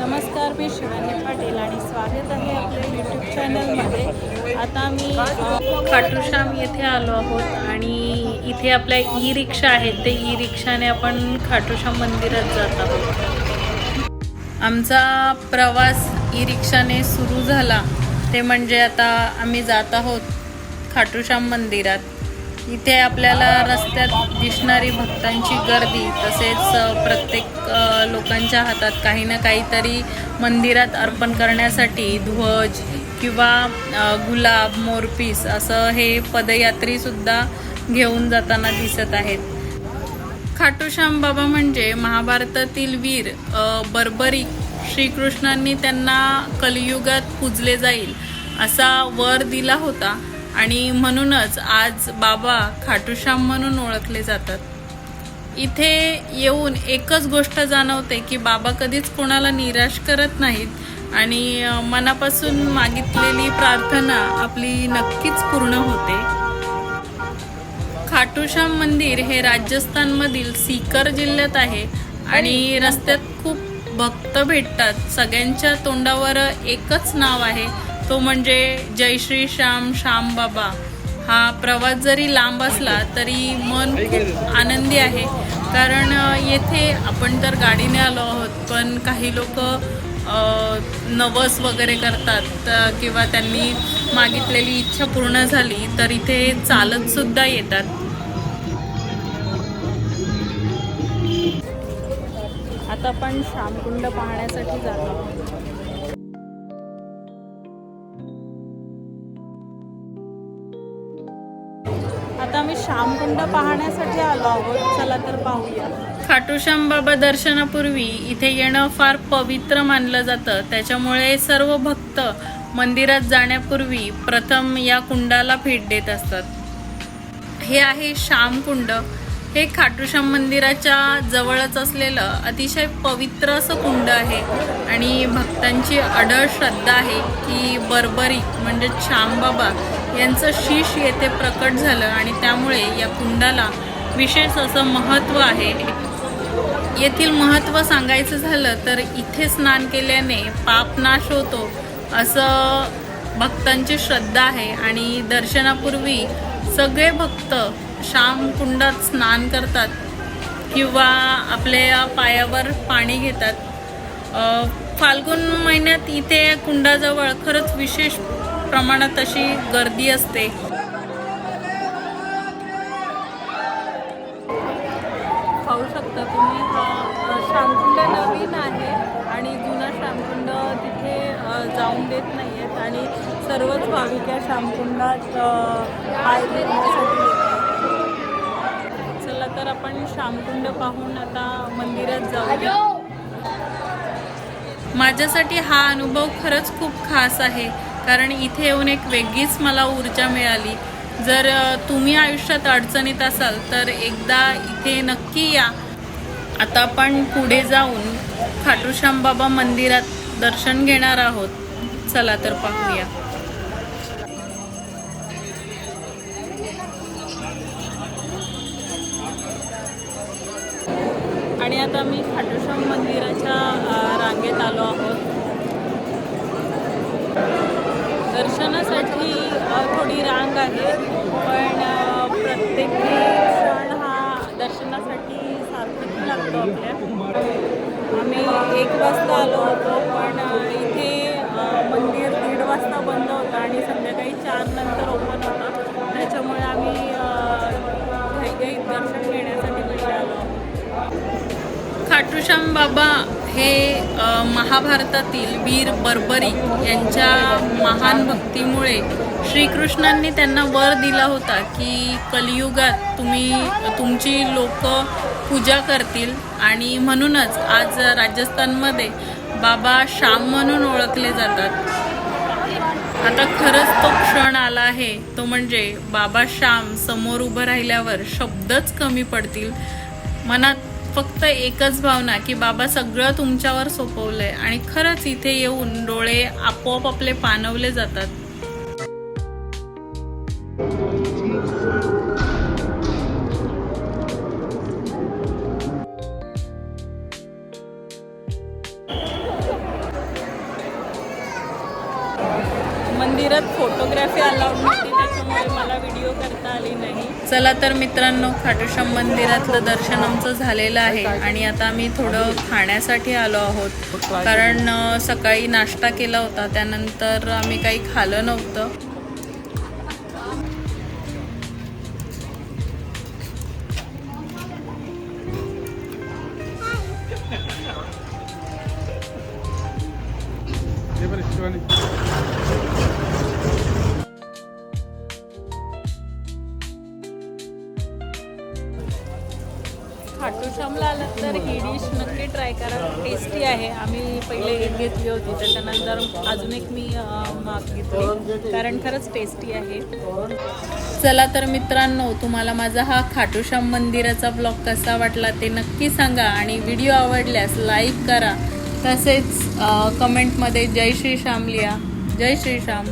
नमस्कार, मी शिवानी पाटील आणि स्वागत आहे आपल्या यूट्यूब चॅनलमध्ये. आता मी खाटूश्याम येथे आलो आहोत आणि इथे आपल्या ई रिक्षा आहेत. ते ई रिक्षाने आपण खाटूश्याम मंदिरात जात आहोत. आमचा प्रवास ई रिक्षाने सुरू झाला. ते म्हणजे आता आम्ही जात आहोत खाटूश्याम मंदिरात. इथे आपल्याला रस्त्यात दिसणारी भक्तांची गर्दी, तसेच प्रत्येक लोकांच्या हातात काही ना काहीतरी मंदिरात अर्पण करण्यासाठी ध्वज किंवा गुलाब, मोरपीस असं हे पदयात्रीसुद्धा घेऊन जाताना दिसत आहेत. खाटूश्याम बाबा म्हणजे महाभारतातील वीर बर्बरी. श्रीकृष्णांनी त्यांना कलियुगात पूजले जाईल असा वर दिला होता आणि म्हणूनच आज बाबा खाटूश्याम म्हणून ओळखले जातात. इथे येऊन एकच गोष्ट जाणवते की बाबा कधीच कोणाला निराश करत नाहीत आणि मनापासून मागितलेली प्रार्थना आपली नक्कीच पूर्ण होते. खाटूश्याम मंदिर हे राजस्थानमधील सीकर जिल्ह्यात आहे आणि रस्त्यात खूप भक्त भेटतात. सगळ्यांच्या तोंडावर एकच नाव आहे, तो म्हणजे जय श्री श्याम, श्याम बाबा. हा प्रवास जरी लांब असला तरी मन खूप आनंदी आहे, कारण येथे आपण तर गाडीने आलो आहोत, पण काही लोक नवस वगैरे करतात किंवा त्यांनी मागितलेली इच्छा पूर्ण झाली तर इथे चालत सुद्धा येतात. आता आपण श्यामकुंड पाहण्यासाठी जातो आहोत. आता आम्ही श्यामकुंड पाहण्यासाठी आलो आहोत. चला तर पाहूया. खाटूश्याम बाबा दर्शनापूर्वी इथे येणं फार पवित्र मानलं जातं. त्याच्यामुळे सर्व भक्त मंदिरात जाण्यापूर्वी प्रथम या कुंडाला भेट देत असतात. हे आहे श्यामकुंड. हे खाटूश्याम मंदिराच्या जवळच असलेलं अतिशय पवित्र असं कुंड आहे आणि भक्तांची अढळ श्रद्धा आहे की बर्बरी म्हणजे श्यामबाबा यांचं शीश येथे प्रकट झालं आणि त्यामुळे या कुंडाला विशेष असं महत्त्व आहे. येथील महत्त्व सांगायचं झालं तर इथे स्नान केल्याने पाप नाश होतो असं भक्तांची श्रद्धा आहे आणि दर्शनापूर्वी सगळे भक्त श्यामकुंडात स्नान करतात किंवा आपल्या पायावर पाणी घेतात. फाल्गुन महिन्यात इथे कुंडाजवळ खरंच विशेष प्रमाणात अशी गर्दी असते. पाहू शकता तुम्ही, हा श्यामकुंड नवीन आहे आणि जुना श्यामकुंड तिथे जाऊन देत नाही आहेत आणि सर्वच भाविक या श्यामकुंडात पाय धुण्यासाठी येतात. चला तर आपण श्यामकुंड पाहून आता मंदिरात जाऊया. माझ्यासाठी हा अनुभव खरंच खूप खास आहे, कारण इथे येऊन एक वेगळीच मला ऊर्जा मिळाली. जर तुम्ही आयुष्यात अडचणीत असाल तर एकदा इथे नक्की या. आता आपण पुढे जाऊन खाटूश्याम बाबा मंदिरात दर्शन घेणार आहोत. चला तर पाहूया. आणि आता मी खाटूश्याम मंदिराच्या रांगेत आलो आहोत. दर्शनासाठी थोडी रांग आहे, पण प्रत्येक क्षण हा दर्शनासाठी सार्थकी लागतो आपल्या. आम्ही 1 वाजता आलो होतो, पण इथे मंदिर 1:30 वाजता बंद होतं आणि संध्याकाळी 4 नंतर ओपन होतं. त्याच्यामुळे आम्ही घाईघाईत दर्शन घेण्यासाठी इकडे आलो. खाटूश्याम बाबा हे महाभारतातील वीर बर्बरी यांच्या महान भक्तीमुळे श्रीकृष्णांनी त्यांना वर दिला होता की कलियुगात तुमची लोक पूजा करतील आणि म्हणूनच आज राजस्थानमध्ये बाबा श्याम म्हणून ओळखले जातात. आता खरंच तो क्षण आला आहे, तो म्हणजे बाबा श्याम समोर उभं राहिल्यावर शब्दच कमी पडतील. मनात फक्त एकच भावना की बाबा सगळं तुमच्यावर सोपवलंय आणि खरंच इथे येऊन डोळे आपोआप आपले पाणवले जातात. मंदिरात फोटोग्राफी अलाउड नव्हती, त्याच्यामुळे मला व्हिडिओ करता आली नाही. चला तर मित्रांनो, खाटूश्याम मंदिरातलं दर्शन आमचं झालेलं आहे आणि आता आम्ही थोडं खाण्यासाठी आलो आहोत, कारण सकाळी नाश्ता केला होता, त्यानंतर आम्ही काही खाल्लं नव्हतं. खाटूश्यामला आलात तर ही डिश नक्की ट्राय करा, टेस्टी आहे. आम्ही पहिले एक घेतली होती, त्याच्यानंतर अजून एक मी मागितली, कारण खरंच टेस्टी आहे. चला तर मित्रांनो, तुम्हाला माझा हा खाटूश्याम मंदिराचा ब्लॉग कसा वाटला ते नक्की सांगा आणि व्हिडिओ आवडल्यास लाईक करा, तसेच कमेंटमध्ये जय श्री श्याम लिहा. जय श्री श्याम.